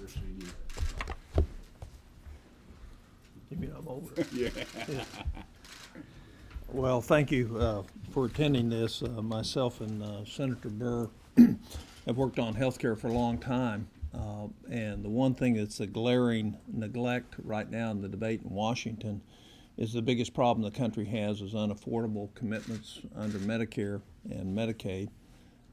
older senior. You mean I'm older? Yeah. Well, thank you for attending this. Myself and Senator Burr have worked on health care for a long time. And the one thing that's a glaring neglect right now in the debate in Washington is the biggest problem the country has is unaffordable commitments under Medicare and Medicaid.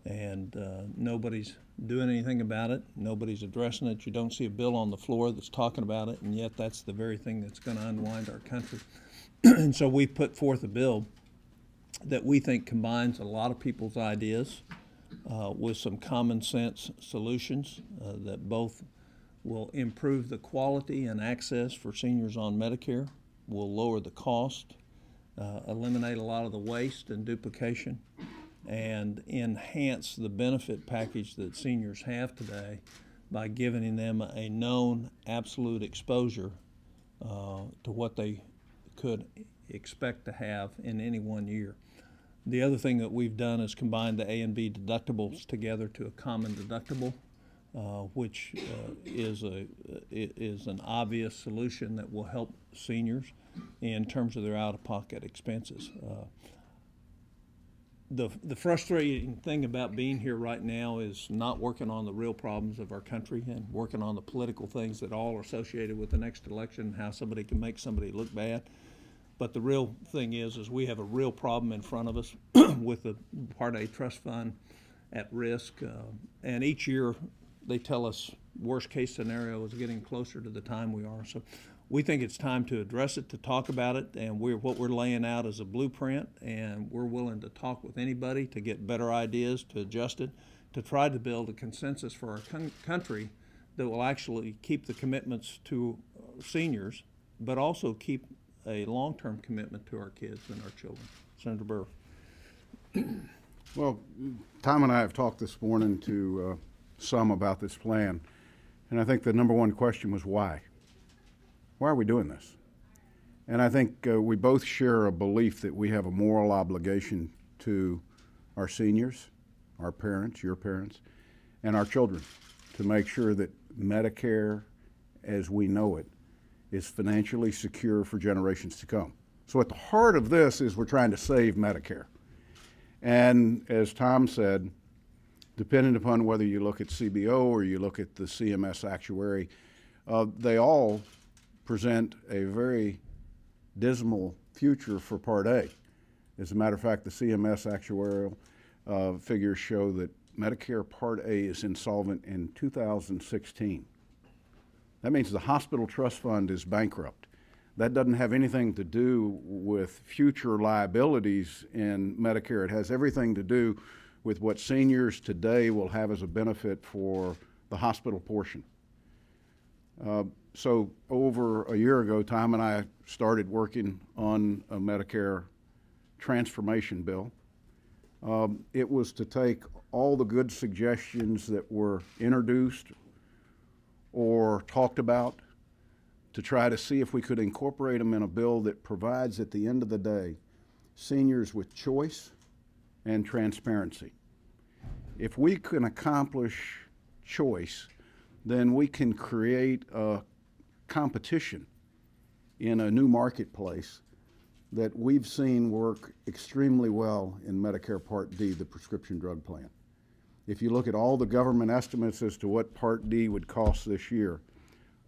And nobody's doing anything about it. Nobody's addressing it. You don't see a bill on the floor that's talking about it, and yet that's the very thing that's going to unwind our country. And so we put forth a bill that we think combines a lot of people's ideas with some common sense solutions that both will improve the quality and access for seniors on Medicare, will lower the cost, eliminate a lot of the waste and duplication, and enhance the benefit package that seniors have today by giving them a known absolute exposure to what they could expect to have in any one year. The other thing that we've done is combine the A and B deductibles together to a common deductible, which is an obvious solution that will help seniors in terms of their out-of-pocket expenses. The frustrating thing about being here right now is not working on the real problems of our country and working on the political things that all are associated with the next election, how somebody can make somebody look bad. But the real thing is we have a real problem in front of us with the Part A trust fund at risk. And each year they tell us worst case scenario is getting closer to the time we are. So we think it's time to address it, to talk about it, and what we're laying out is a blueprint, and we're willing to talk with anybody to get better ideas, to adjust it, to try to build a consensus for our country that will actually keep the commitments to seniors, but also keep a long-term commitment to our kids and our children. Senator Burr. Well, Tom and I have talked this morning to some about this plan, and I think the number one question was why? Why are we doing this? And I think we both share a belief that we have a moral obligation to our seniors, our parents, your parents, and our children to make sure that Medicare, as we know it, is financially secure for generations to come. So at the heart of this is we're trying to save Medicare. And as Tom said, depending upon whether you look at CBO or you look at the CMS actuary, they all present a very dismal future for Part A. As a matter of fact, the CMS actuarial figures show that Medicare Part A is insolvent in 2016. That means the hospital trust fund is bankrupt. That doesn't have anything to do with future liabilities in Medicare. It has everything to do with what seniors today will have as a benefit for the hospital portion. So over a year ago, Tom and I started working on a Medicare transformation bill. It was to take all the good suggestions that were introduced or talked about to try to see if we could incorporate them in a bill that provides, at the end of the day, seniors with choice and transparency. If we can accomplish choice, then we can create a competition in a new marketplace that we've seen work extremely well in Medicare Part D, the prescription drug plan. If you look at all the government estimates as to what Part D would cost this year,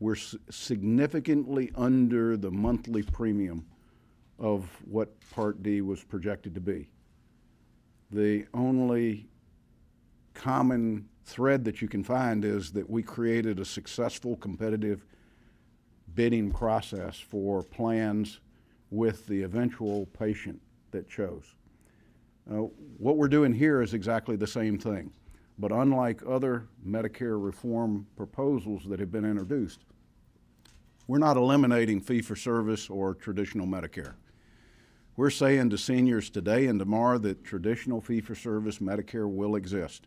we're significantly under the monthly premium of what Part D was projected to be. The only common thread that you can find is that we created a successful competitive bidding process for plans with the eventual patient that chose. What we're doing here is exactly the same thing, but unlike other Medicare reform proposals that have been introduced, we're not eliminating fee-for-service or traditional Medicare. We're saying to seniors today and tomorrow that traditional fee-for-service Medicare will exist.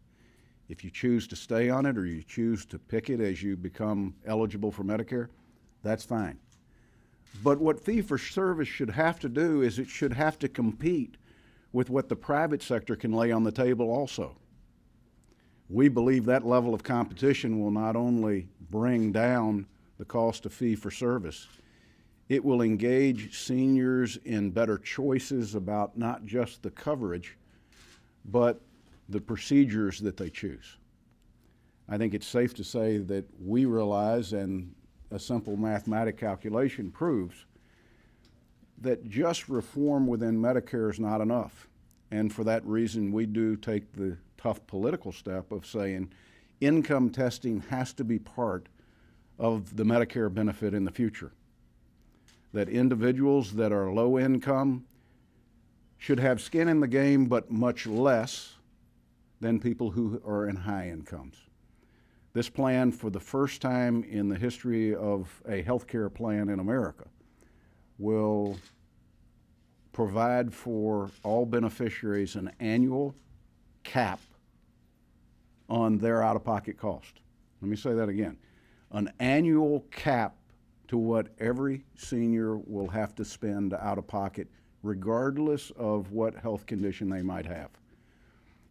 If you choose to stay on it or you choose to pick it as you become eligible for Medicare, that's fine. But what fee-for-service should have to do is it should have to compete with what the private sector can lay on the table also. We believe that level of competition will not only bring down the cost of fee-for-service. It will engage seniors in better choices about not just the coverage, but the procedures that they choose. I think it's safe to say that we realize, and a simple mathematic calculation proves, that just reform within Medicare is not enough. And for that reason, we do take the tough political step of saying income testing has to be part of the Medicare benefit in the future. That individuals that are low income should have skin in the game, but much less than people who are in high incomes. This plan, for the first time in the history of a health care plan in America, will provide for all beneficiaries an annual cap on their out-of-pocket cost. Let me say that again. An annual cap to what every senior will have to spend out of pocket, regardless of what health condition they might have.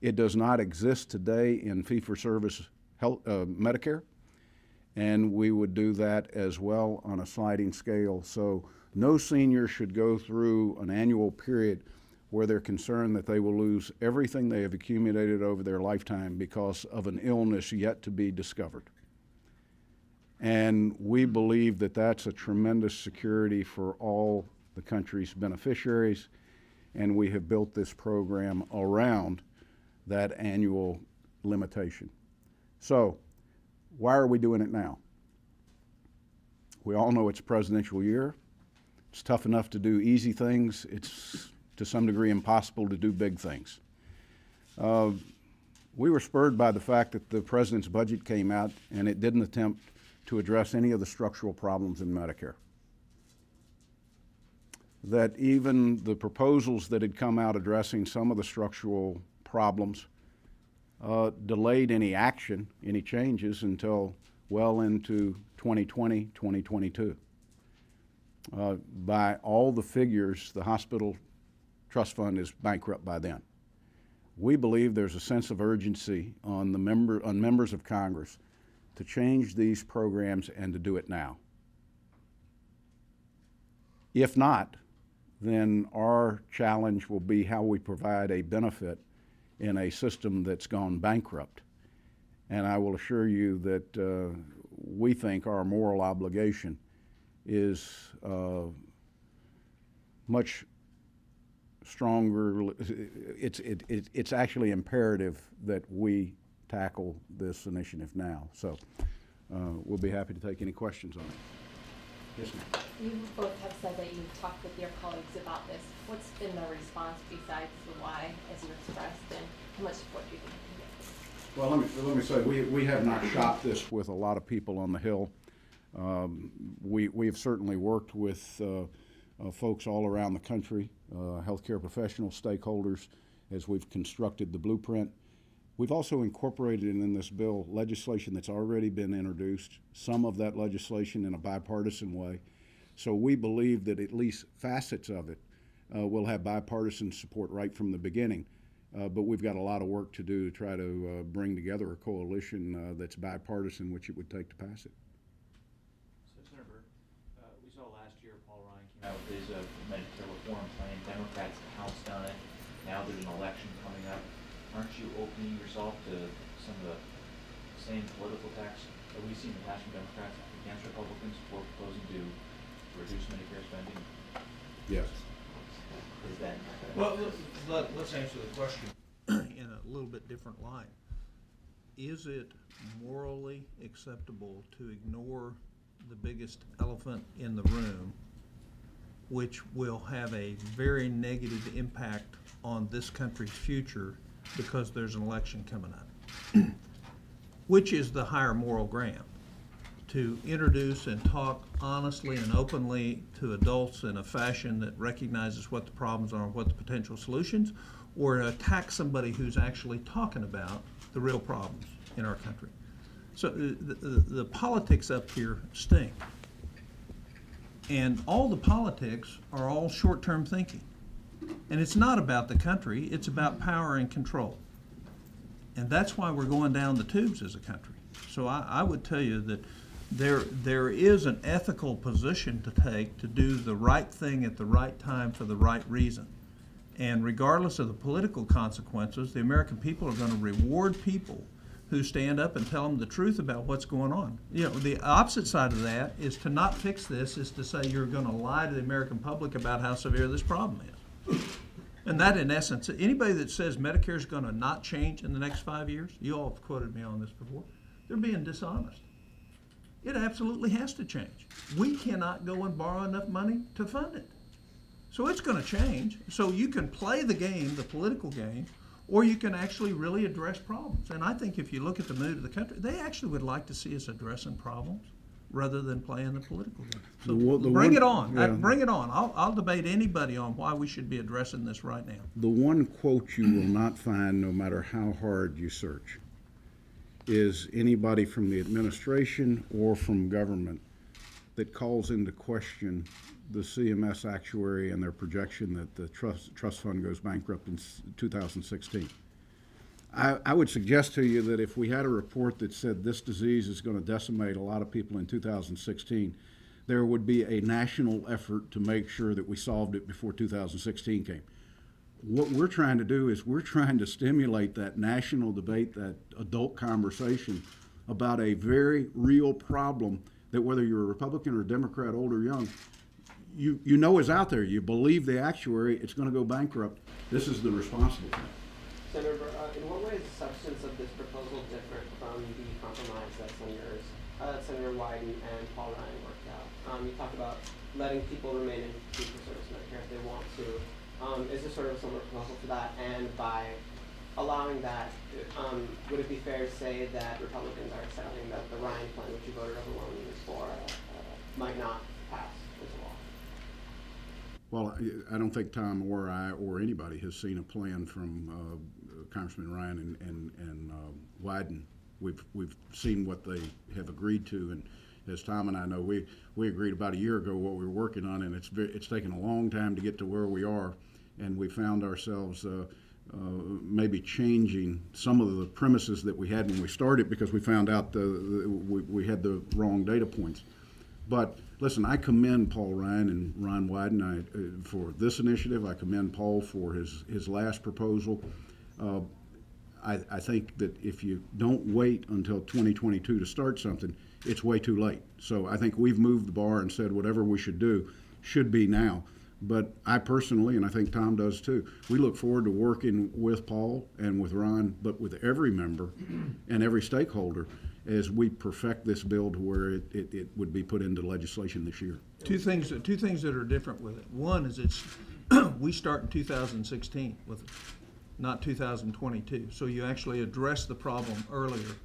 It does not exist today in fee-for-service Medicare, and we would do that as well on a sliding scale. So no senior should go through an annual period where they're concerned that they will lose everything they have accumulated over their lifetime because of an illness yet to be discovered. And we believe that that's a tremendous security for all the country's beneficiaries, and we have built this program around that annual limitation. So, why are we doing it now? We all know it's a presidential year. It's tough enough to do easy things. It's to some degree impossible to do big things. We were spurred by the fact that the president's budget came out and it didn't attempt to address any of the structural problems in Medicare. That even the proposals that had come out addressing some of the structural problems delayed any action, any changes, until well into 2020, 2022. By all the figures, the hospital trust fund is bankrupt by then. We believe there's a sense of urgency on members of Congress to change these programs and to do it now. If not, then our challenge will be how we provide a benefit in a system that's gone bankrupt. And I will assure you that we think our moral obligation is much stronger. It's actually imperative that we tackle this initiative now. So we'll be happy to take any questions on it. Yes, ma'am. You both have said that you've talked with your colleagues about this. What's been the response besides the why, as you expressed, and how much support do you think you can get? Well, let me say, we have not shopped this with a lot of people on the Hill. We have certainly worked with folks all around the country, healthcare professionals, stakeholders, as we've constructed the blueprint. We've also incorporated in this bill legislation that's already been introduced, some of that legislation in a bipartisan way. So we believe that at least facets of it will have bipartisan support right from the beginning. But we've got a lot of work to do to try to bring together a coalition that's bipartisan, which it would take to pass it. So, Senator Burr, we saw last year Paul Ryan came out with his Medicare reform plan. Democrats pounced on it. Now there's an election coming up. Aren't you opening yourself to some of the same political attacks that we've seen in the past from Democrats against Republicans for proposing to reduce Medicare spending? Yes. Is that Well, let's answer the question in a little bit different light. Is it morally acceptable to ignore the biggest elephant in the room, which will have a very negative impact on this country's future because there's an election coming up? Which is the higher moral ground? To introduce and talk honestly and openly to adults in a fashion that recognizes what the problems are and what the potential solutions, or attack somebody who's actually talking about the real problems in our country? So the politics up here stink. And all the politics are all short-term thinking. And it's not about the country, it's about power and control. And that's why we're going down the tubes as a country. So I would tell you that there is an ethical position to take to do the right thing at the right time for the right reason. And regardless of the political consequences, the American people are going to reward people who stand up and tell them the truth about what's going on. You know, the opposite side of that is to not fix this, is to say you're going to lie to the American public about how severe this problem is. And that, in essence, anybody that says Medicare is going to not change in the next 5 years, you all have quoted me on this before, they're being dishonest. It absolutely has to change. We cannot go and borrow enough money to fund it. So it's going to change. So you can play the game, the political game, or you can actually really address problems. And I think if you look at the mood of the country, they actually would like to see us addressing problems rather than playing the political game. So bring it on. Yeah. Bring it on. I'll debate anybody on why we should be addressing this right now. The one quote you will not find, no matter how hard you search, is anybody from the administration or from government that calls into question the CMS actuary and their projection that the trust fund goes bankrupt in 2016. I would suggest to you that if we had a report that said this disease is going to decimate a lot of people in 2016, there would be a national effort to make sure that we solved it before 2016 came. What we're trying to do is we're trying to stimulate that national debate, that adult conversation about a very real problem that whether you're a Republican or a Democrat, old or young, you know is out there. You believe the actuary, it's going to go bankrupt. This is the responsible thing. Senator Burr, in what way is the substance of this proposal different from the compromise that Senator Wyden and Paul Ryan worked out? You talked about letting people remain in fee-for-service Medicare if they want to. Is this sort of a similar proposal to that? And by allowing that, would it be fair to say that Republicans are accepting that the Ryan plan, which you voted overwhelmingly for, might not pass into law? Well, I don't think Tom or I or anybody has seen a plan from Congressman Ryan and Wyden. We've seen what they have agreed to, and as Tom and I know, we agreed about a year ago what we were working on, and it's taken a long time to get to where we are, and we found ourselves maybe changing some of the premises that we had when we started because we found out we had the wrong data points. But listen, I commend Paul Ryan and Ron Wyden for this initiative. I commend Paul for his last proposal. I think that if you don't wait until 2022 to start something, it's way too late. So I think we've moved the bar and said whatever we should do should be now. But I personally, and I think Tom does too, we look forward to working with Paul and with Ron, but with every member and every stakeholder as we perfect this bill to where it would be put into legislation this year. Two things that are different with it. One is we start in 2016 with it, not 2022. So you actually address the problem earlier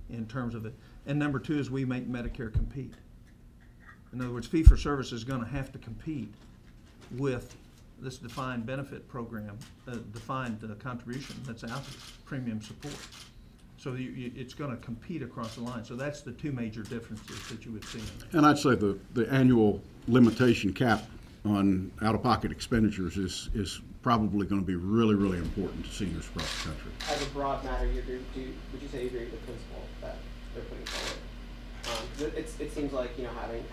in terms of it. And number two is we make Medicare compete. In other words, fee-for-service is going to have to compete with this defined benefit program, defined contribution that's out there, premium support. So it's going to compete across the line. So that's the two major differences that you would see. And I'd say the annual limitation cap on out-of-pocket expenditures is probably going to be really, really important to seniors across the country. As a broad matter, would you say you agree with the principle that they're putting forward? It seems like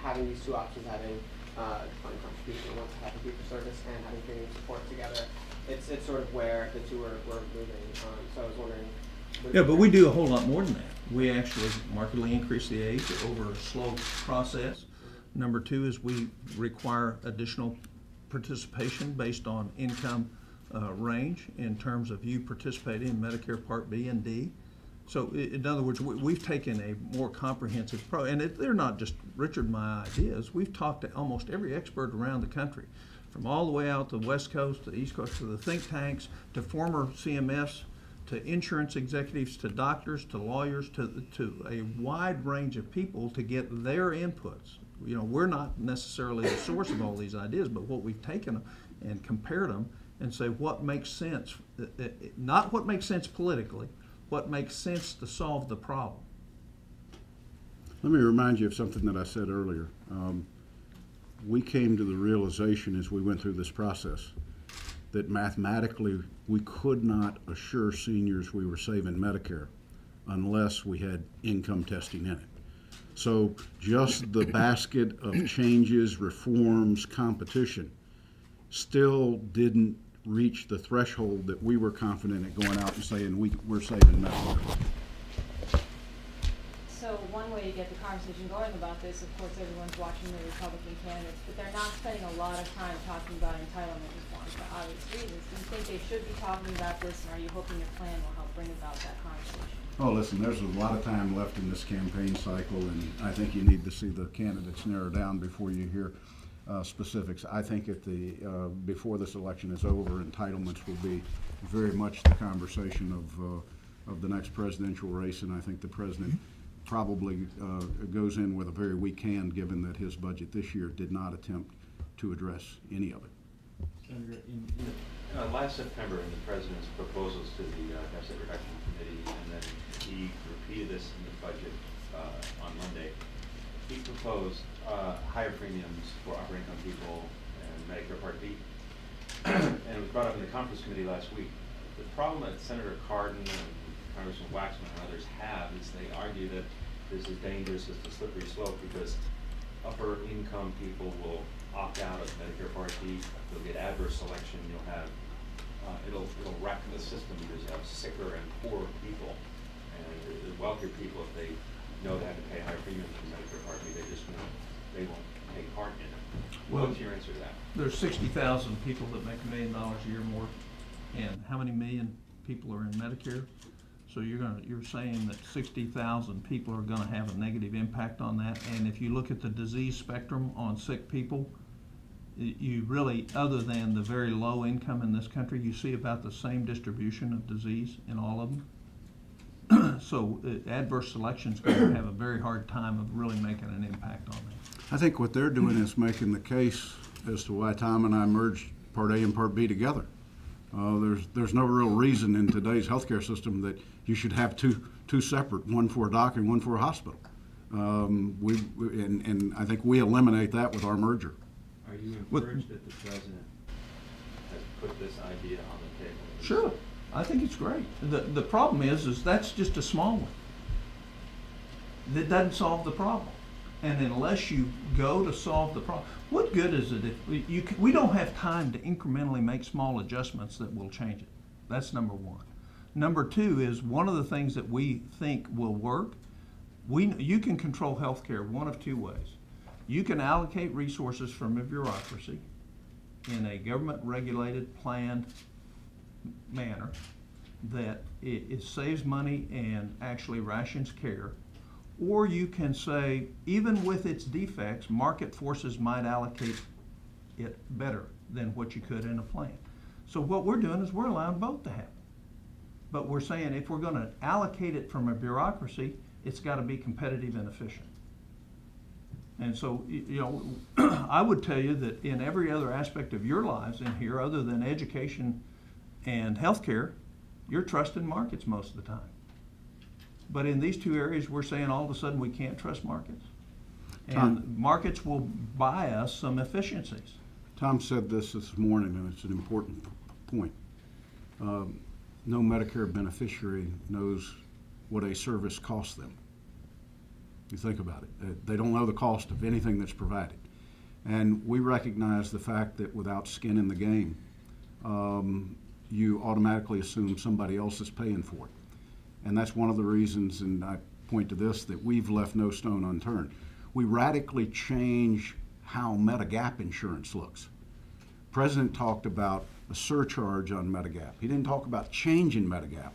having these two options, having defined contribution and once having fee-for-service and having premium support together, it's sort of where the two are moving. So I was wondering. Yeah, but we do a whole lot more than that. We actually markedly increase the age over a slow process. Number two is we require additional participation based on income range in terms of you participating in Medicare Part B and D. So in other words, we've taken a more comprehensive approach, and they're not just Richard and my ideas. We've talked to almost every expert around the country, from all the way out to the West Coast, to the East Coast, to the think tanks, to former CMS, to insurance executives, to doctors, to lawyers, to a wide range of people to get their inputs. We're not necessarily the source of all these ideas, but what we've taken and compared them and say what makes sense, not what makes sense politically, what makes sense to solve the problem. Let me remind you of something that I said earlier. We came to the realization as we went through this process that mathematically we could not assure seniors we were saving Medicare unless we had income testing in it. So just the basket of changes, reforms, competition still didn't reach the threshold that we were confident at going out and saying we're saving Medicare. So one way to get the conversation going about this, of course, everyone's watching the Republican candidates, but they're not spending a lot of time talking about entitlement reform for obvious reasons. Do you think they should be talking about this, and are you hoping your plan will help bring about that conversation? Oh, listen, there's a lot of time left in this campaign cycle, and I think you need to see the candidates narrow down before you hear specifics. I think at the before this election is over, entitlements will be very much the conversation of the next presidential race, and I think the president probably goes in with a very weak hand, given that his budget this year did not attempt to address any of it. Senator, last September, in the president's proposals to the deficit reduction committee, and then he repeated this in the budget on Monday, he proposed higher premiums for upper income people and Medicare Part B. And it was brought up in the conference committee last week. The problem that Senator Cardin and Congressman Waxman and others have is they argue that this is dangerous, it's a slippery slope, because upper income people will opt out of Medicare Part B. They'll get adverse selection. You'll have it'll wreck the system because you have sicker and poorer people, and the wealthier people, if they know they have to pay higher premiums for Medicare Part B, they won't take part in it. Well, what's your answer to that? There's 60,000 people that make $1 million a year more, and how many million people are in Medicare? So you're saying that 60,000 people are going to have a negative impact on that. And if you look at the disease spectrum on sick people, you really, other than the very low income in this country, you see about the same distribution of disease in all of them. So adverse selection is going to have a very hard time of really making an impact on that. I think what they're doing is making the case as to why Tom and I merged Part A and Part B together. There's no real reason in today's healthcare system that you should have two separate, one for a doctor and one for a hospital. And I think we eliminate that with our merger. Are you encouraged that the president has put this idea on the table? Sure, I think it's great. The problem is we just a small one. That doesn't solve the problem. And unless you go to solve the problem, what good is it if we don't have time to incrementally make small adjustments that will change it? That's number one. Number two is one of the things that we think will work. You can control healthcare one of two ways. You can allocate resources from a bureaucracy in a government-regulated, planned manner that it saves money and actually rations care. Or you can say, even with its defects, market forces might allocate it better than what you could in a plan. So what we're doing is we're allowing both to happen. But we're saying if we're going to allocate it from a bureaucracy, it's got to be competitive and efficient. And so, I would tell you that in every other aspect of your lives in here, other than education and healthcare, you're trusting markets most of the time. But in these two areas, we're saying all of a sudden we can't trust markets. And markets will buy us some efficiencies. Tom said this morning, and it's an important point. No Medicare beneficiary knows what a service costs them. You think about it. They don't know the cost of anything that's provided. And we recognize the fact that without skin in the game, you automatically assume somebody else is paying for it. And that's one of the reasons, and I point to this, that we've left no stone unturned. We radically change how Medigap insurance looks. The President talked about a surcharge on Medigap. He didn't talk about changing Medigap.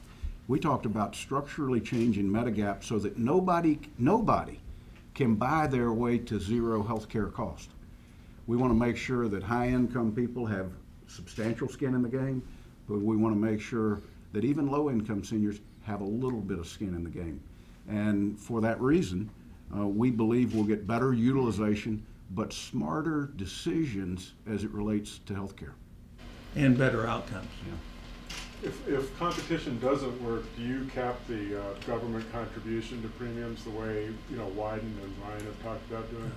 We talked about structurally changing Medigap so that nobody can buy their way to zero health care cost. We want to make sure that high-income people have substantial skin in the game, but we want to make sure that even low-income seniors have a little bit of skin in the game. And for that reason, we believe we'll get better utilization, but smarter decisions as it relates to healthcare. And better outcomes. Yeah. If competition doesn't work, do you cap the government contribution to premiums the way Wyden and Ryan have talked about doing?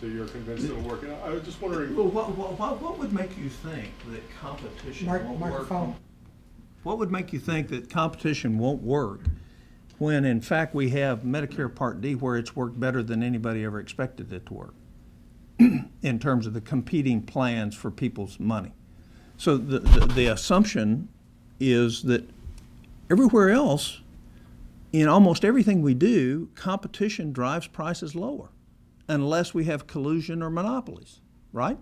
So you're convinced it'll work? And I was just wondering. Well, what would make you think that competition won't work? What would make you think that competition won't work when in fact we have Medicare Part D where it's worked better than anybody ever expected it to work in terms of the competing plans for people's money. So the assumption is that everywhere else, in almost everything we do, competition drives prices lower unless we have collusion or monopolies, right?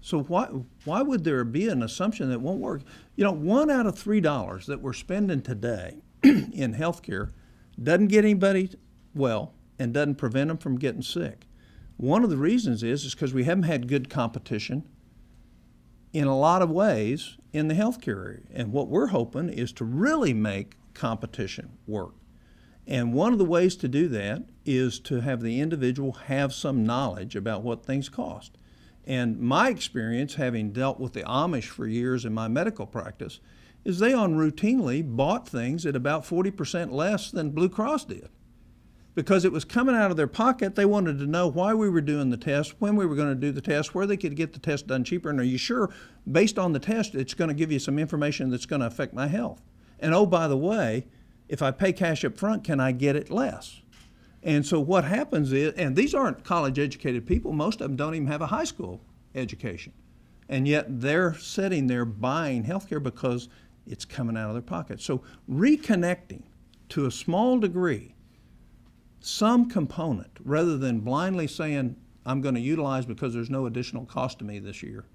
So why would there be an assumption that it won't work? You know, $1 out of $3 that we're spending today in healthcare doesn't get anybody well and doesn't prevent them from getting sick. One of the reasons is because we haven't had good competition in a lot of ways in the healthcare area. And what we're hoping is to really make competition work. And one of the ways to do that is to have the individual have some knowledge about what things cost. And my experience, having dealt with the Amish for years in my medical practice, is they routinely bought things at about 40% less than Blue Cross did. Because it was coming out of their pocket, they wanted to know why we were doing the test, when we were going to do the test, where they could get the test done cheaper, and are you sure, based on the test, it's going to give you some information that's going to affect my health? And oh, by the way, if I pay cash up front, can I get it less? And so what happens is, and these aren't college-educated people, most of them don't even have a high school education, and yet they're sitting there buying healthcare because it's coming out of their pocket. So reconnecting to a small degree some component, rather than blindly saying, I'm going to utilize because there's no additional cost to me this year,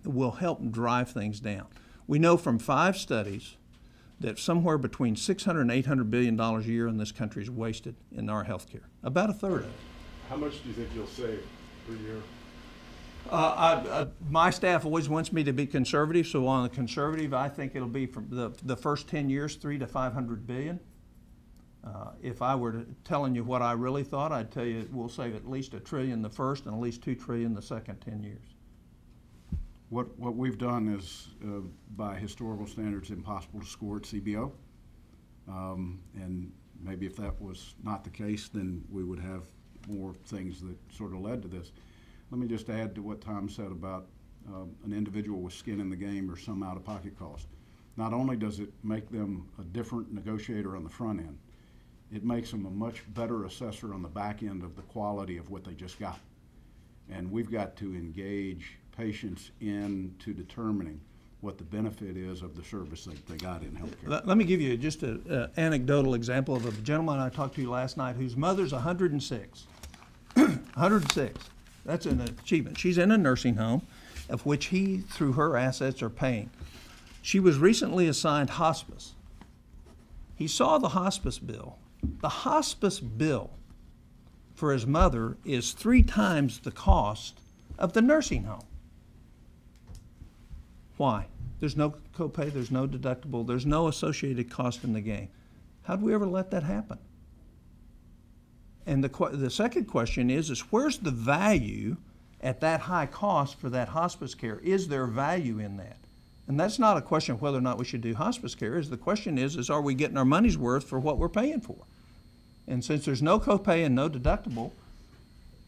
will help drive things down. We know from 5 studies that somewhere between $600 and $800 billion a year in this country is wasted in our health care. About a third of it. How much do you think you'll save per year? My staff always wants me to be conservative, so on the conservative, I think it'll be from the first 10 years, $300 to $500 billion. If I were telling you what I really thought, I'd tell you we'll save at least $1 trillion the first and at least $2 trillion the second 10 years. What we've done is, by historical standards, impossible to score at CBO. And maybe if that was not the case, then we would have more things that sort of led to this. Let me just add to what Tom said about an individual with skin in the game or some out-of-pocket cost. Not only does it make them a different negotiator on the front end, it makes them a much better assessor on the back end of the quality of what they just got. And we've got to engage patients into determining what the benefit is of the service that they got in healthcare. Let me give you just an anecdotal example of a gentleman I talked to last night whose mother's 106. 106. That's an achievement. She's in a nursing home, of which he, through her assets, are paying. She was recently assigned hospice. He saw the hospice bill. The hospice bill for his mother is 3 times the cost of the nursing home. Why? There's no copay, there's no deductible, there's no associated cost in the game. How'd we ever let that happen? And the second question is where's the value at that high cost for that hospice care? Is there value in that? And that's not a question of whether or not we should do hospice care. The question is are we getting our money's worth for what we're paying for? And since there's no copay and no deductible,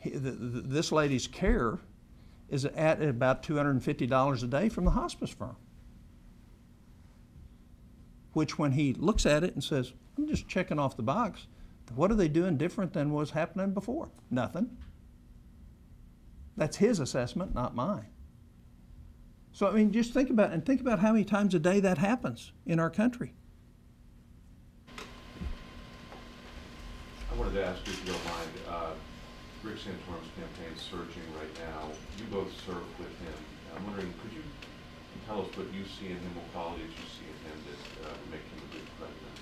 this lady's care is at about $250 a day from the hospice firm. Which when he looks at it and says, I'm just checking off the box, what are they doing different than was happening before? Nothing. That's his assessment, not mine. So, I mean, just think about how many times a day that happens in our country. I wanted to ask you, if you don't mind, Rick Santorum's campaign is surging right now. You both serve with him. I'm wondering, could you tell us what you see in him, what qualities you see in him that would make him a good president?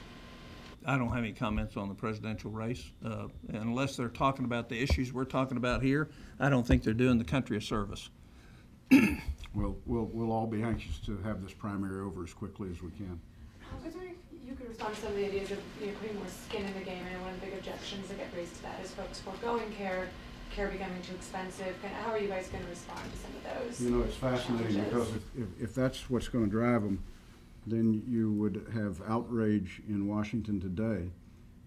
I don't have any comments on the presidential race. Unless they're talking about the issues we're talking about here, I don't think they're doing the country a service. Well, we'll all be anxious to have this primary over as quickly as we can. I was wondering if you could respond to some of the ideas of putting more skin in the game. And one of the big objections that get raised to that is folks foregoing care becoming too expensive. How are you guys going to respond to some of those? You know, it's fascinating because if that's what's going to drive them, then you would have outrage in Washington today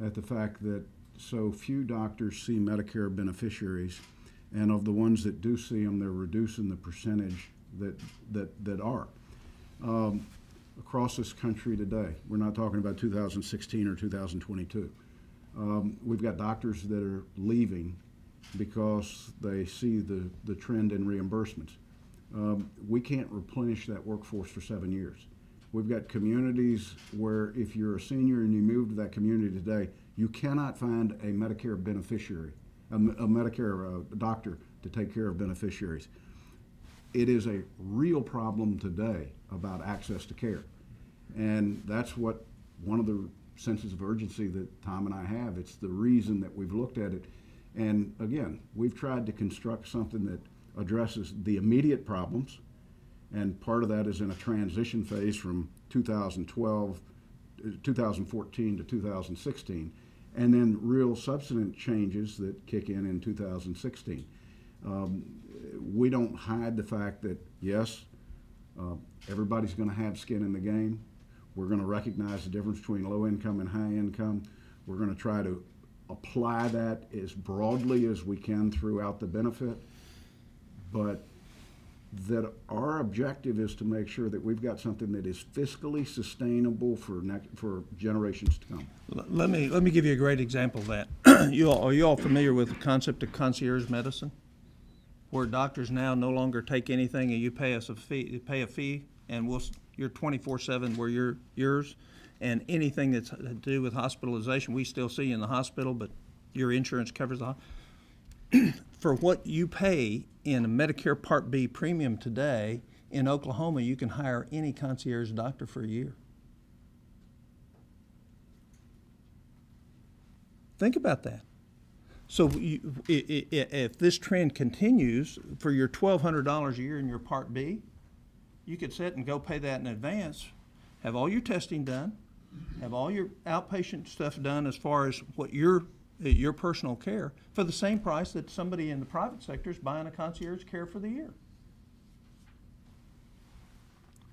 at the fact that so few doctors see Medicare beneficiaries, and of the ones that do see them, they're reducing the percentage that are. across this country today. We're not talking about 2016 or 2022. We've got doctors that are leaving because they see the trend in reimbursements. We can't replenish that workforce for 7 years. We've got communities where if you're a senior and you move to that community today, you cannot find a Medicare beneficiary, a Medicare doctor to take care of beneficiaries. It is a real problem today about access to care. And that's what one of the senses of urgency that Tom and I have. It's the reason that we've looked at it. And again, we've tried to construct something that addresses the immediate problems, and part of that is in a transition phase from 2014 to 2016, and then real substantive changes that kick in 2016. We don't hide the fact that, yes, everybody's going to have skin in the game. We're going to recognize the difference between low income and high income. We're going to try to apply that as broadly as we can throughout the benefit, but that our objective is to make sure that we've got something that is fiscally sustainable for generations to come. Let me give you a great example of that. Are you all familiar with the concept of concierge medicine, where doctors now no longer take anything and you pay us a fee, and you're 24/7 where you're yours, and anything that's to do with hospitalization, we still see you in the hospital, but your insurance covers the for what you pay in a Medicare Part B premium today, in Oklahoma, you can hire any concierge doctor for a year. Think about that. So if this trend continues, for your $1,200 a year in your Part B, you could sit and go pay that in advance, have all your testing done, have all your outpatient stuff done as far as what your personal care, for the same price that somebody in the private sector is buying a concierge care for the year.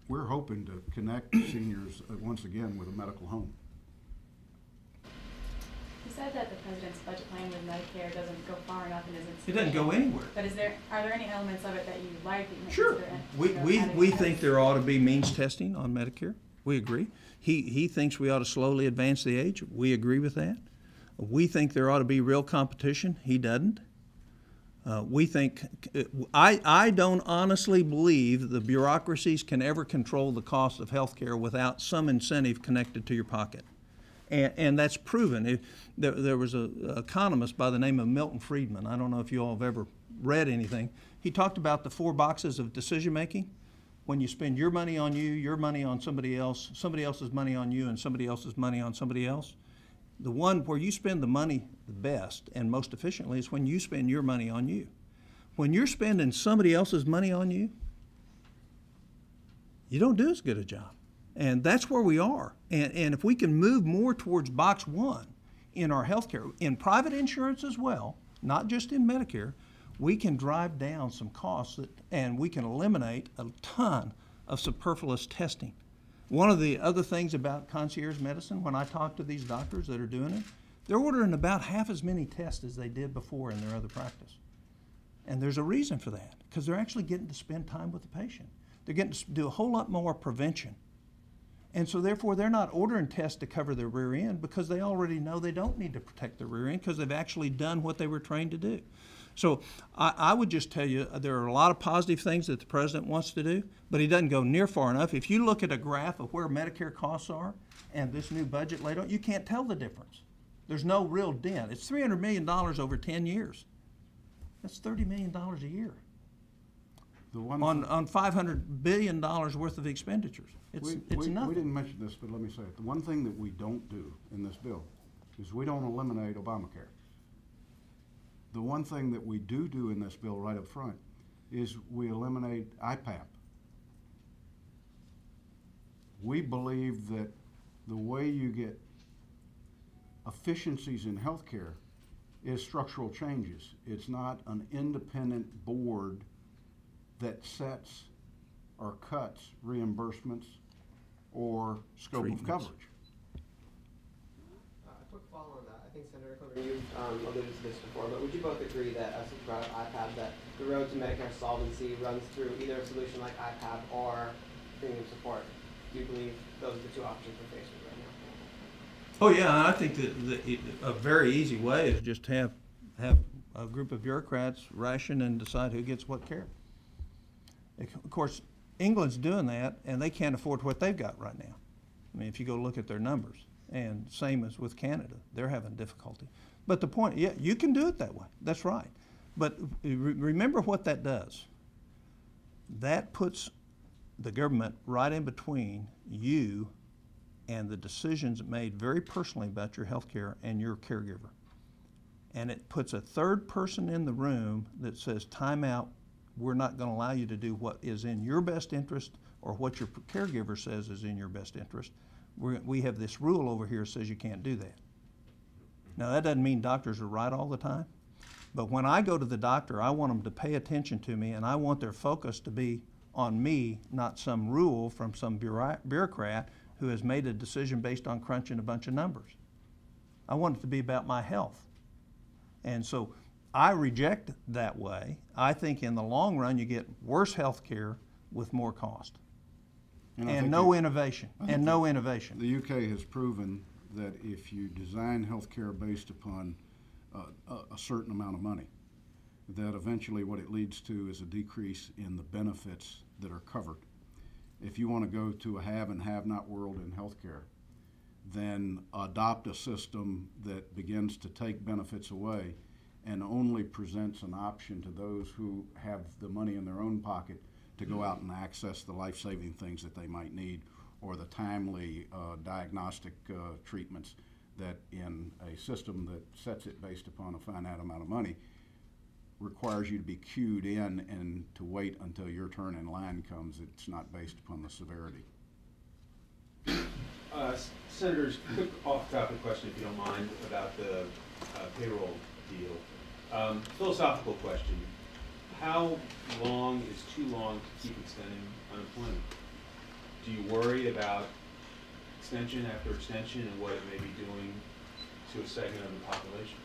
We're hoping to connect seniors once again with a medical home. You said that the president's budget plan with Medicare doesn't go far enough and isn't. It doesn't go anywhere. But are there any elements of it that you like? That you might Sure. consider We think there ought to be means testing on Medicare. We agree. He thinks we ought to slowly advance the age. We agree with that. We think there ought to be real competition. He doesn't. We think, I don't honestly believe the bureaucracies can ever control the cost of health care without some incentive connected to your pocket. And that's proven. There was an economist by the name of Milton Friedman. I don't know if you all have ever read anything. He talked about the 4 boxes of decision making. When you spend your money on you, your money on somebody else's money on you, and somebody else's money on somebody else. The one where you spend the money the best and most efficiently is when you spend your money on you. When you're spending somebody else's money on you, you don't do as good a job. And that's where we are. And if we can move more towards box 1 in our health care, in private insurance as well, not just in Medicare, we can drive down some costs and we can eliminate a ton of superfluous testing. One of the other things about concierge medicine, when I talk to these doctors that are doing it, they're ordering about half as many tests as they did before in their other practice. And there's a reason for that, because they're actually getting to spend time with the patient. They're getting to do a whole lot more prevention. And so therefore they're not ordering tests to cover their rear end, because they already know they don't need to protect their rear end because they've actually done what they were trained to do. So I would just tell you there are a lot of positive things that the president wants to do, but he doesn't go near far enough. If you look at a graph of where Medicare costs are and this new budget laid out, you can't tell the difference. There's no real dent. It's $300 million over 10 years. That's $30 million a year on $500 billion worth of expenditures. It's nothing. We didn't mention this, but let me say it. The one thing that we don't do in this bill is we don't eliminate Obamacare. The one thing that we do in this bill right up front is we eliminate IPAP. We believe that the way you get efficiencies in healthcare is structural changes. It's not an independent board that sets or cuts reimbursements or scope of coverage. A quick follow on that. I think Senator Coburn, you've alluded to this before, but would you both agree that, as we brought up IPAP, that the road to Medicare solvency runs through either a solution like IPAP or premium support? do you believe those are the two options we're faced with right now? Oh yeah, I think that a very easy way is just have a group of bureaucrats ration and decide who gets what care. Of course, England's doing that, and they can't afford what they've got right now. I mean, if you go look at their numbers, and same as with Canada, they're having difficulty. But the point, yeah, you can do it that way. That's right. But remember what that does. That puts the government right in between you and the decisions made very personally about your health care and your caregiver. And it puts a third person in the room that says, time out, we're not going to allow you to do what is in your best interest or what your caregiver says is in your best interest. We have this rule over here that says you can't do that. Now, that doesn't mean doctors are right all the time, but when I go to the doctor, I want them to pay attention to me, and I want their focus to be on me, not some rule from some bureaucrat who has made a decision based on crunching a bunch of numbers. I want it to be about my health. And so I reject that way. I think in the long run you get worse health care with more cost. And no innovation. And no innovation. The UK has proven that if you design health care based upon a certain amount of money, that eventually what it leads to is a decrease in the benefits that are covered. If you want to go to a have and have not world in healthcare, then adopt a system that begins to take benefits away and only presents an option to those who have the money in their own pocket to go out and access the life-saving things that they might need, or the timely diagnostic treatments that in a system that sets it based upon a finite amount of money requires you to be queued in and to wait until your turn in line comes. It's not based upon the severity. Senators, quick off-topic question, if you don't mind, about the payroll deal. Philosophical question. How long is too long to keep extending unemployment? Do you worry about extension after extension and what it may be doing to a segment of the population?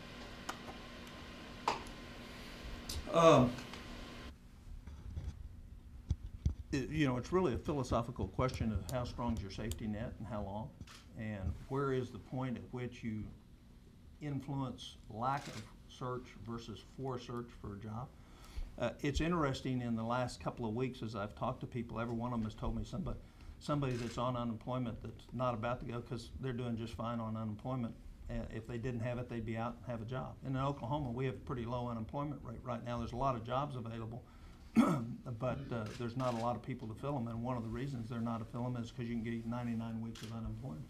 It's really a philosophical question of how strong is your safety net and how long, and where is the point at which you influence lack of search versus forced search for a job. It's interesting, in the last couple of weeks as I've talked to people, every one of them has told me somebody that's on unemployment that's not about to go because they're doing just fine on unemployment. If they didn't have it, they'd be out and have a job. And in Oklahoma, we have a pretty low unemployment rate right now. There's a lot of jobs available, but there's not a lot of people to fill them. And one of the reasons they're not to fill them is because you can get 99 weeks of unemployment.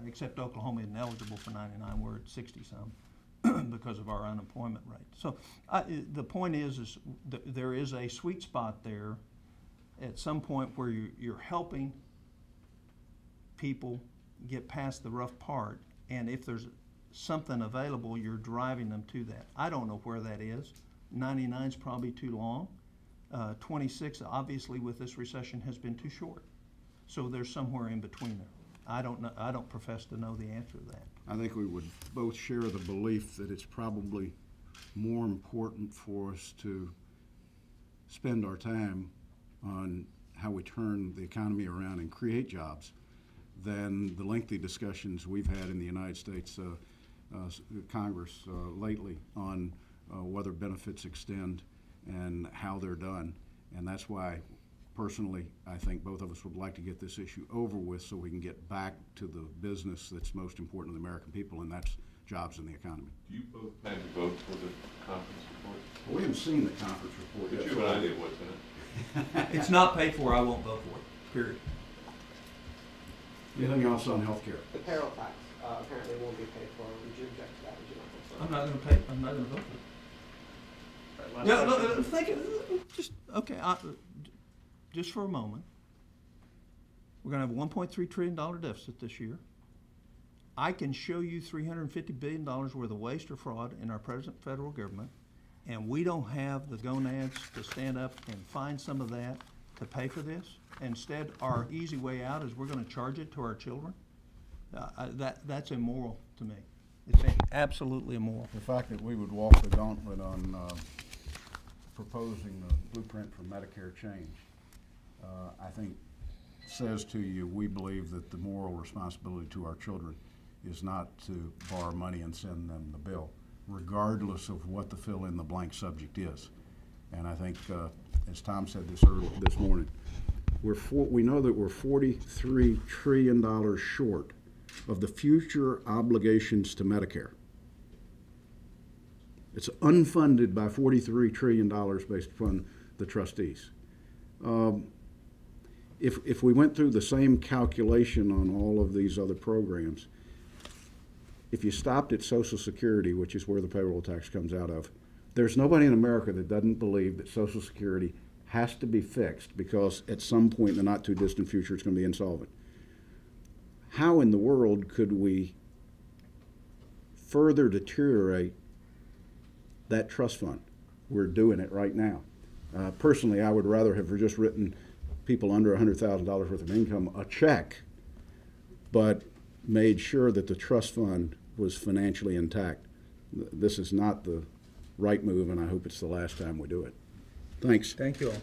Except Oklahoma isn't eligible for 99. We're at 60-some because of our unemployment rate. So the point is there is a sweet spot there at some point where you're helping people get past the rough part, and if there's something available, you're driving them to that. I don't know where that is. 99 is probably too long. 26, obviously, with this recession, has been too short. So there's somewhere in between there. I don't know. I don't profess to know the answer to that. I think we would both share the belief that it's probably more important for us to spend our time on how we turn the economy around and create jobs than the lengthy discussions we've had in the United States Congress lately on whether benefits extend and how they're done. And that's why, personally, I think both of us would like to get this issue over with so we can get back to the business that's most important to the American people, and that's jobs in the economy. Do you both plan to vote for the conference report? Well, we haven't seen the conference report But yet. you have an idea what's in it? It's not paid for. I won't vote for it. Period. Anything else on health care? The payroll tax apparently won't be paid for. Would you object to that? Would you not vote for it? I'm not going to pay. I'm not going to vote for it. Last Yeah, question. look, think it, just okay. Just for a moment, we're going to have a $1.3 trillion deficit this year. I can show you $350 billion worth of waste or fraud in our present federal government, and we don't have the gonads to stand up and find some of that to pay for this. Instead, our easy way out is we're going to charge it to our children. That's immoral to me. It's absolutely immoral. The fact that we would walk the gauntlet on proposing the blueprint for Medicare change, I think says to you, we believe that the moral responsibility to our children is not to borrow money and send them the bill, regardless of what the fill-in-the-blank subject is. And I think, as Tom said this morning, we know that we're $43 trillion short of the future obligations to Medicare. It's unfunded by $43 trillion based upon the trustees. If we went through the same calculation on all of these other programs, if you stopped at Social Security, which is where the payroll tax comes out of, there's nobody in America that doesn't believe that Social Security has to be fixed because at some point in the not too distant future it's going to be insolvent. How in the world could we further deteriorate that trust fund? We're doing it right now. Personally, I would rather have just written people under $100,000 worth of income a check, but made sure that the trust fund was financially intact. This is not the right move, and I hope it's the last time we do it. Thanks. Thank you all.